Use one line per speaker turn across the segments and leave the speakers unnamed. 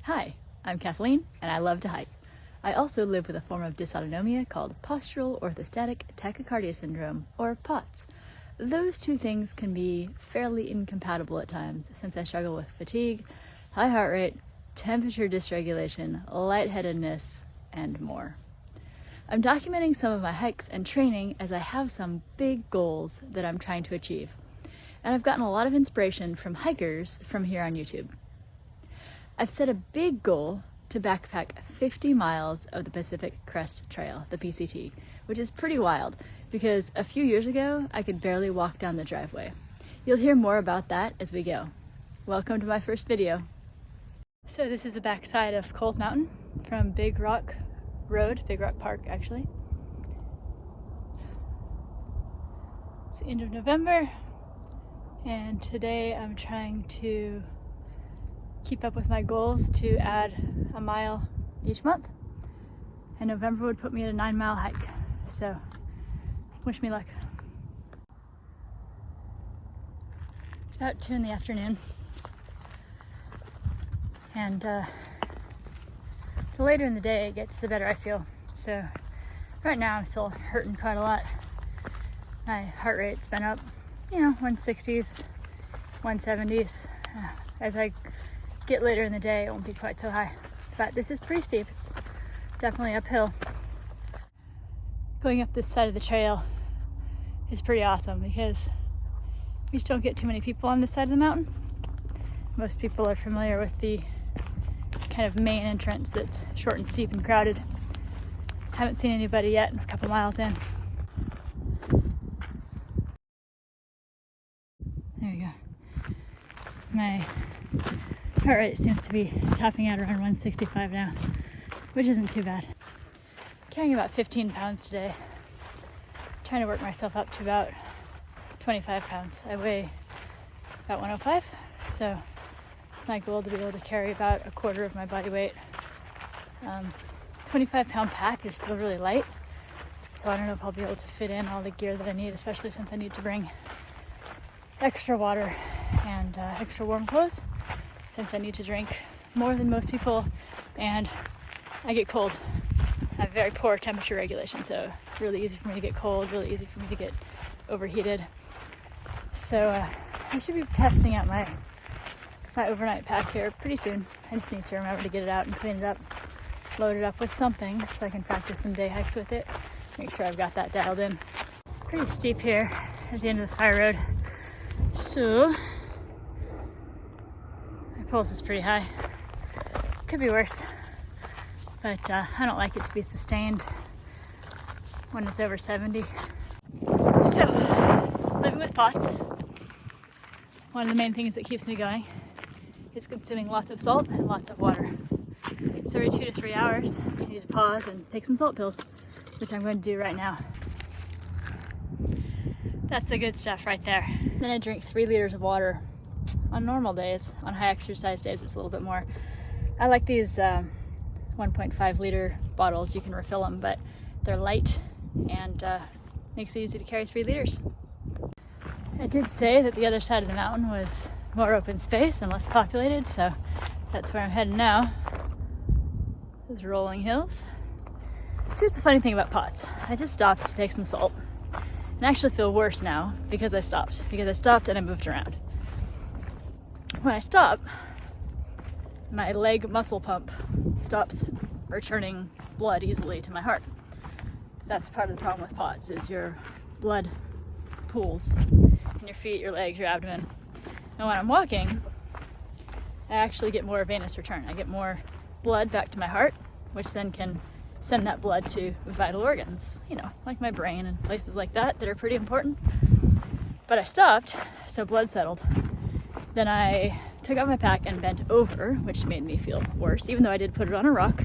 Hi, I'm Kathleen, and I love to hike. I also live with a form of dysautonomia called postural orthostatic tachycardia syndrome, or POTS. Those two things can be fairly incompatible at times, since I struggle with fatigue, high heart rate, temperature dysregulation, lightheadedness, and more. I'm documenting some of my hikes and training as I have some big goals that I'm trying to achieve. And I've gotten a lot of inspiration from hikers from here on YouTube. I've set a big goal to backpack 50 miles of the Pacific Crest Trail, the PCT, which is pretty wild because a few years ago I could barely walk down the driveway. You'll hear more about that as we go. Welcome to my first video. So this is the backside of Coles Mountain from Big Rock Road, Big Rock Park actually. It's the end of November and today I'm trying to keep up with my goals to add a mile each month, and November would put me at a 9-mile hike, so wish me luck. It's about 2 in the afternoon, and the later in the day it gets, the better I feel. So right now I'm still hurting quite a lot. My heart rate's been up, 160s, 170s. As I get later in the day, it won't be quite so high. But this is pretty steep. It's definitely uphill. Going up this side of the trail is pretty awesome because we just don't get too many people on this side of the mountain. Most people are familiar with the kind of main entrance that's short and steep and crowded. Haven't seen anybody yet, a couple miles in. There we go. My heart rate seems to be topping out around 165 now, which isn't too bad. Carrying about 15 pounds today. Trying to work myself up to about 25 pounds. I weigh about 105, so it's my goal to be able to carry about a quarter of my body weight. 25-pound pack is still really light, so I don't know if I'll be able to fit in all the gear that I need, especially since I need to bring extra water and extra warm clothes, since I need to drink more than most people and I get cold. I have very poor temperature regulation, so really easy for me to get cold, really easy for me to get overheated. So I should be testing out my overnight pack here pretty soon. I just need to remember to get it out and clean it up, load it up with something so I can practice some day hikes with it, make sure I've got that dialed in. It's pretty steep here at the end of the fire road, so my pulse is pretty high. Could be worse, but I don't like it to be sustained when it's over 70. So, living with POTS, one of the main things that keeps me going is consuming lots of salt and lots of water. So every 2 to 3 hours, I need to pause and take some salt pills, which I'm going to do right now. That's the good stuff right there. Then I drink 3 liters of water on normal days. On high exercise days, it's a little bit more. I like these 1.5 liter bottles. You can refill them, but they're light and makes it easy to carry 3 liters. I did say that the other side of the mountain was more open space and less populated, so that's where I'm heading now. Those rolling hills. So here's the funny thing about POTS. I just stopped to take some salt. And I actually feel worse now because I stopped and I moved around. When I stop, my leg muscle pump stops returning blood easily to my heart. That's part of the problem with POTS, is your blood pools in your feet, your legs, your abdomen. And when I'm walking, I actually get more venous return. I get more blood back to my heart, which then can send that blood to vital organs, like my brain and places like that are pretty important. But I stopped, so blood settled. Then I took out my pack and bent over, which made me feel worse, even though I did put it on a rock.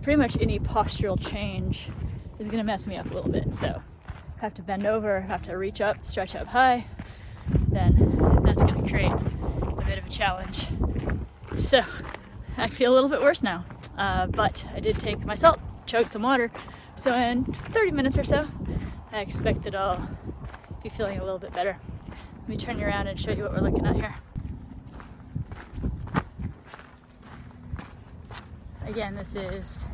Pretty much any postural change is gonna mess me up a little bit. So if I have to bend over, I have to reach up, stretch up high, then that's gonna create a bit of a challenge. So I feel a little bit worse now. But I did take my salt, chug some water, so in 30 minutes or so, I expect that I'll be feeling a little bit better. Let me turn you around and show you what we're looking at here. Again, this is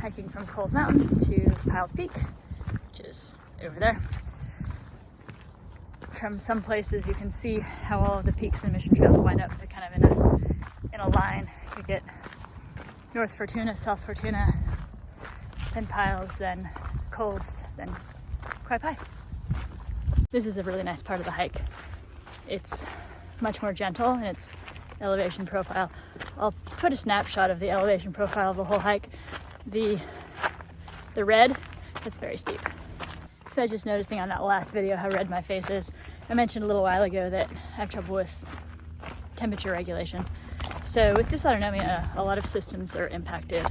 hiking from Coles Mountain to Piles Peak, which is over there. From some places you can see how all of the peaks and mission trails line up. They're kind of in a line. You get North Fortuna, South Fortuna, then Piles, then Coles, then Quai Pai. This is a really nice part of the hike. It's much more gentle in its elevation profile. I'll put a snapshot of the elevation profile of the whole hike. The red, it's very steep. So I was just noticing on that last video how red my face is. I mentioned a little while ago that I have trouble with temperature regulation. So with dysautonomia, a lot of systems are impacted.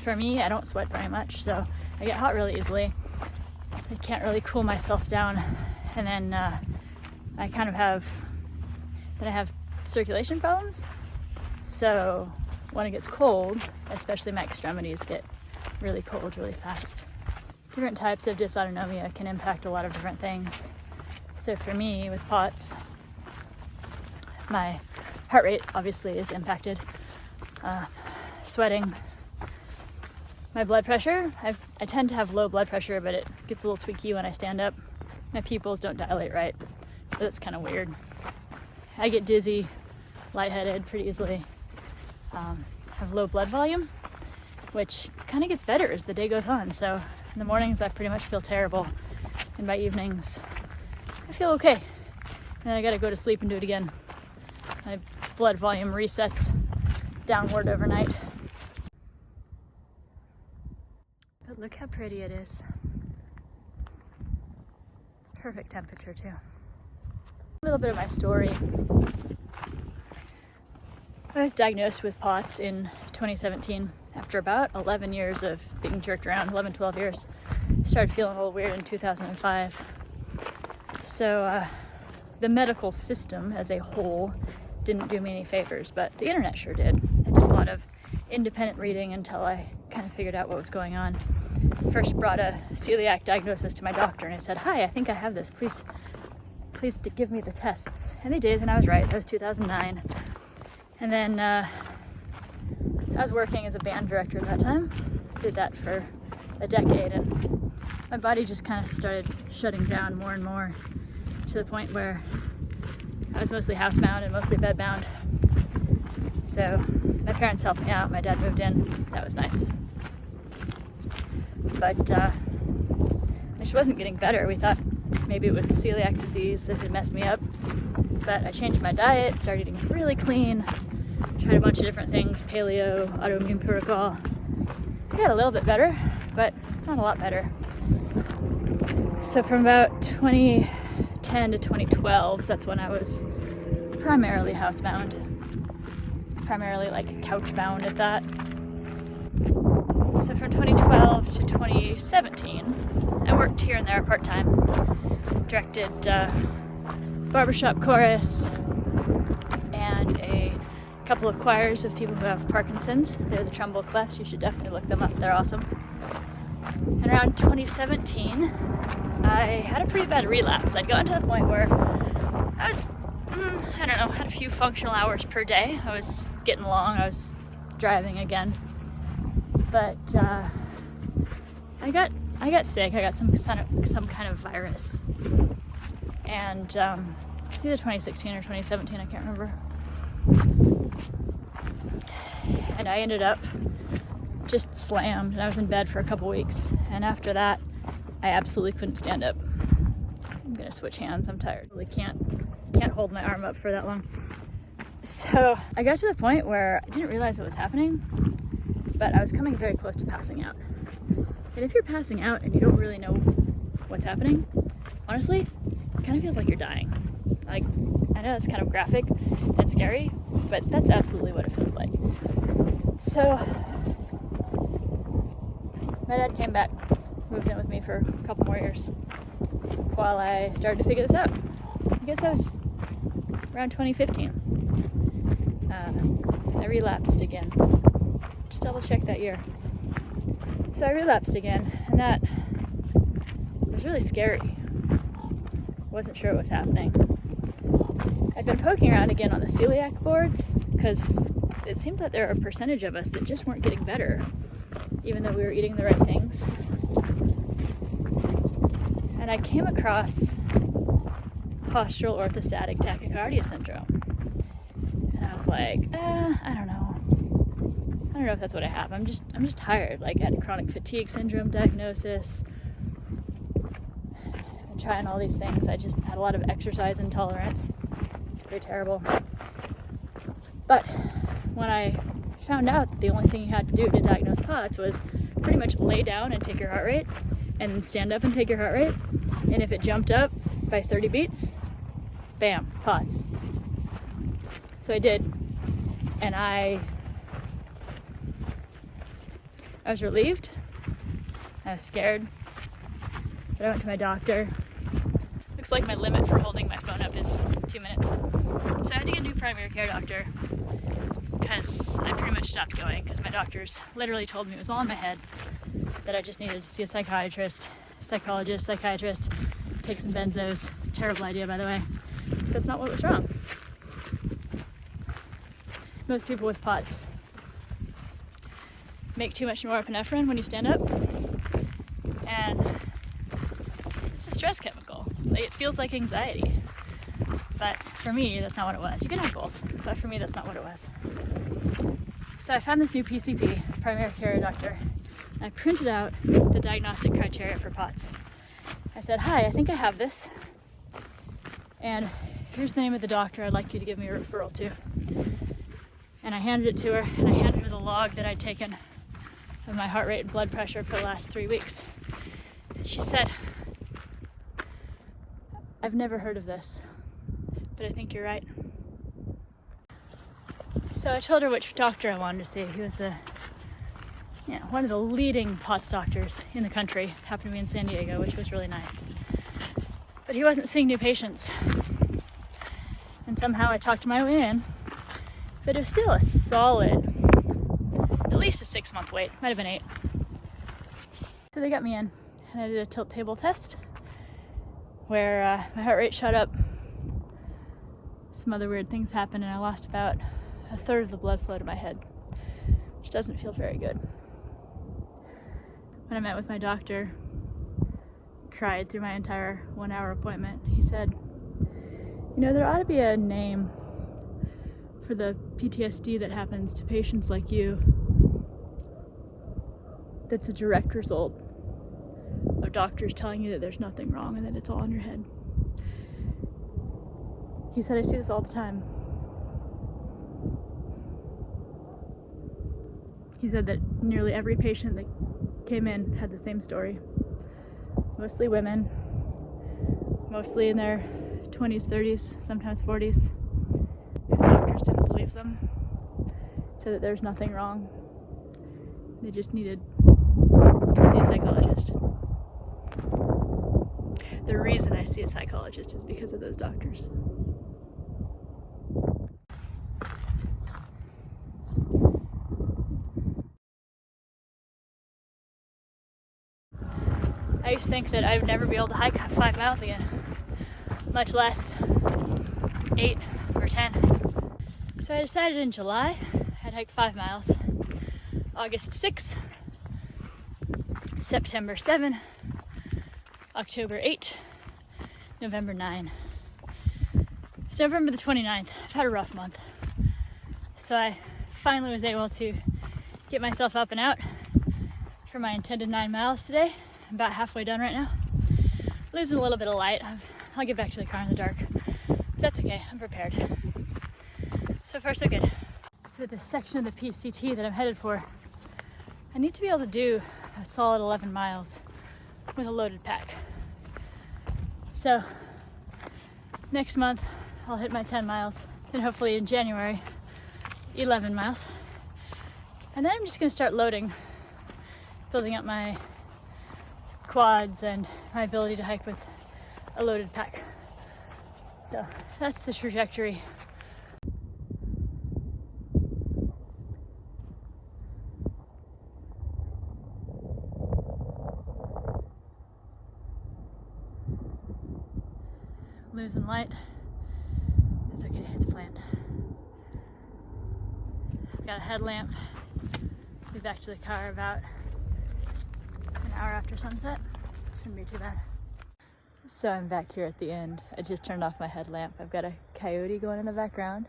For me, I don't sweat very much, so I get hot really easily. I can't really cool myself down. And then I have circulation problems. So when it gets cold, especially my extremities get really cold really fast. Different types of dysautonomia can impact a lot of different things. So for me, with POTS, my heart rate obviously is impacted. Sweating. My blood pressure, I tend to have low blood pressure, but it gets a little tweaky when I stand up. My pupils don't dilate right, so that's kind of weird. I get dizzy, lightheaded pretty easily. Have low blood volume, which kind of gets better as the day goes on. So in the mornings, I pretty much feel terrible. And by evenings, I feel okay. And then I gotta go to sleep and do it again. My blood volume resets downward overnight. But look how pretty it is. Perfect temperature too. A little bit of my story. I was diagnosed with POTS in 2017 after about 11 years of being jerked around, 11, 12 years. Started feeling a little weird in 2005. So the medical system as a whole didn't do me any favors, but the internet sure did. I did a lot of independent reading until I kind of figured out what was going on. First brought a celiac diagnosis to my doctor and I said, "Hi, I think I have this. Please give me the tests." And they did, and I was right. That was 2009. And then I was working as a band director at that time. Did that for a decade, and my body just kind of started shutting down more and more to the point where I was mostly housebound and mostly bedbound. So my parents helped me out. My dad moved in. That was nice. But I just wasn't getting better. We thought maybe it was celiac disease that had messed me up. But I changed my diet, started eating really clean, tried a bunch of different things, paleo, autoimmune protocol. I got a little bit better, but not a lot better. So from about 2010 to 2012, that's when I was primarily housebound. Primarily like couch-bound at that. So from 2012 to 2017, I worked here and there part-time. Directed barbershop chorus and a couple of choirs of people who have Parkinson's. They're the Trumbull Clefs. You should definitely look them up. They're awesome. And around 2017, I had a pretty bad relapse. I'd gotten to the point where I was, had a few functional hours per day. I was getting along. I was driving again. But I got sick. I got some kind of virus. And it's either 2016 or 2017, I can't remember. And I ended up just slammed, and I was in bed for a couple weeks. And after that, I absolutely couldn't stand up. I'm gonna switch hands. I'm tired. Really can't hold my arm up for that long. So I got to the point where I didn't realize what was happening, but I was coming very close to passing out. And if you're passing out and you don't really know what's happening, honestly, it kind of feels like you're dying. Like, I know it's kind of graphic and scary, but that's absolutely what it feels like. So my dad came back, moved in with me for a couple more years while I started to figure this out. I guess that was around 2015. I relapsed again. Just double check that year. So I relapsed again, and that was really scary. Wasn't sure what was happening. I'd been poking around again on the celiac boards because it seemed that there are a percentage of us that just weren't getting better, even though we were eating the right things. And I came across postural orthostatic tachycardia syndrome. And I was like, I don't know. I don't know if that's what I have. I'm just tired. Like, I had chronic fatigue syndrome diagnosis. I've been trying all these things. I just had a lot of exercise intolerance. It's pretty terrible. But when I found out that the only thing you had to do to diagnose POTS was pretty much lay down and take your heart rate, and then stand up and take your heart rate, and if it jumped up by 30 beats, bam, POTS. So I did, and I was relieved. I was scared, but I went to my doctor. Looks like my limit for holding my phone up is 2 minutes. So I had to get a new primary care doctor because I pretty much stopped going because my doctors literally told me it was all in my head, that I just needed to see a psychiatrist, psychologist, psychiatrist, take some benzos. It's a terrible idea, by the way. That's not what was wrong. Most people with POTS make too much norepinephrine when you stand up, and it's a stress chemical. Like, it feels like anxiety, but for me, that's not what it was. You can have both, but for me, that's not what it was. So I found this new PCP, primary care doctor. I printed out the diagnostic criteria for POTS. I said, hi, I think I have this, and here's the name of the doctor I'd like you to give me a referral to. And I handed it to her, and I handed her the log that I'd taken of my heart rate and blood pressure for the last 3 weeks. And she said, I've never heard of this, but I think you're right. So I told her which doctor I wanted to see. He was one of the leading POTS doctors in the country. Happened to be in San Diego, which was really nice. But he wasn't seeing new patients. And somehow I talked my way in, but it was still a solid, at least a 6-month wait. Might have been 8. So they got me in, and I did a tilt table test where my heart rate shot up. Some other weird things happened, and I lost about a third of the blood flow to my head, which doesn't feel very good. When I met with my doctor, cried through my entire 1-hour appointment. He said, there ought to be a name for the PTSD that happens to patients like you that's a direct result of doctors telling you that there's nothing wrong and that it's all in your head. He said, I see this all the time. He said that nearly every patient that came in had the same story. Mostly women, mostly in their 20s, 30s, sometimes 40s. His doctors didn't believe them. Said that there's nothing wrong. They just needed to see a psychologist. The reason I see a psychologist is because of those doctors. I used to think that I'd never be able to hike 5 miles again, much less 8 or 10. So I decided in July I'd hike 5 miles. August 6, September 7, October 8, November 9. It's November the 29th. I've had a rough month. So I finally was able to get myself up and out for my intended 9 miles today. I'm about halfway done right now. Losing a little bit of light. I'll get back to the car in the dark. But that's okay, I'm prepared. So far so good. So this section of the PCT that I'm headed for, I need to be able to do a solid 11 miles with a loaded pack. So next month I'll hit my 10 miles, and hopefully in January 11 miles. And then I'm just gonna start loading, building up my quads and my ability to hike with a loaded pack. So that's the trajectory. Losing light. It's okay, it's planned. got a headlamp. Be back to the car about an hour after sunset. Shouldn't be too bad. So I'm back here at the end. I just turned off my headlamp. I've got a coyote going in the background,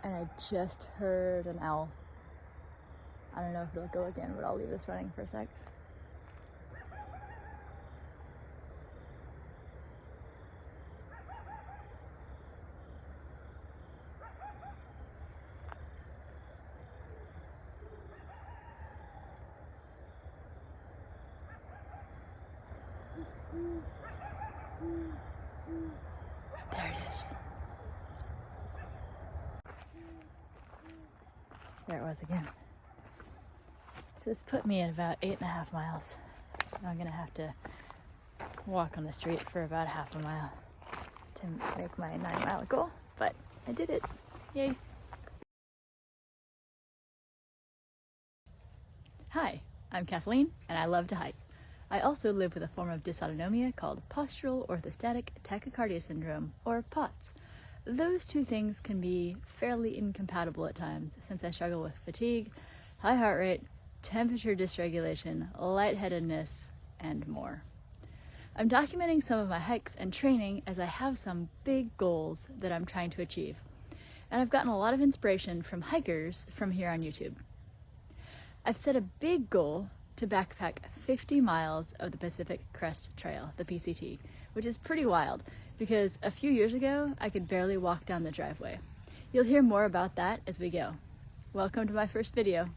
and I just heard an owl. I don't know if it'll go again, but I'll leave this running for a sec. There it is. There it was again. So this put me at about 8.5 miles. So I'm gonna have to walk on the street for about half a mile to make my 9-mile goal, but I did it. Yay. Hi, I'm Kathleen, and I love to hike. I also live with a form of dysautonomia called postural orthostatic tachycardia syndrome, or POTS. Those two things can be fairly incompatible at times, since I struggle with fatigue, high heart rate, temperature dysregulation, lightheadedness, and more. I'm documenting some of my hikes and training as I have some big goals that I'm trying to achieve. And I've gotten a lot of inspiration from hikers from here on YouTube. I've set a big goal to backpack 50 miles of the Pacific Crest Trail, the PCT, which is pretty wild because a few years ago I could barely walk down the driveway. You'll hear more about that as we go. Welcome to my first video.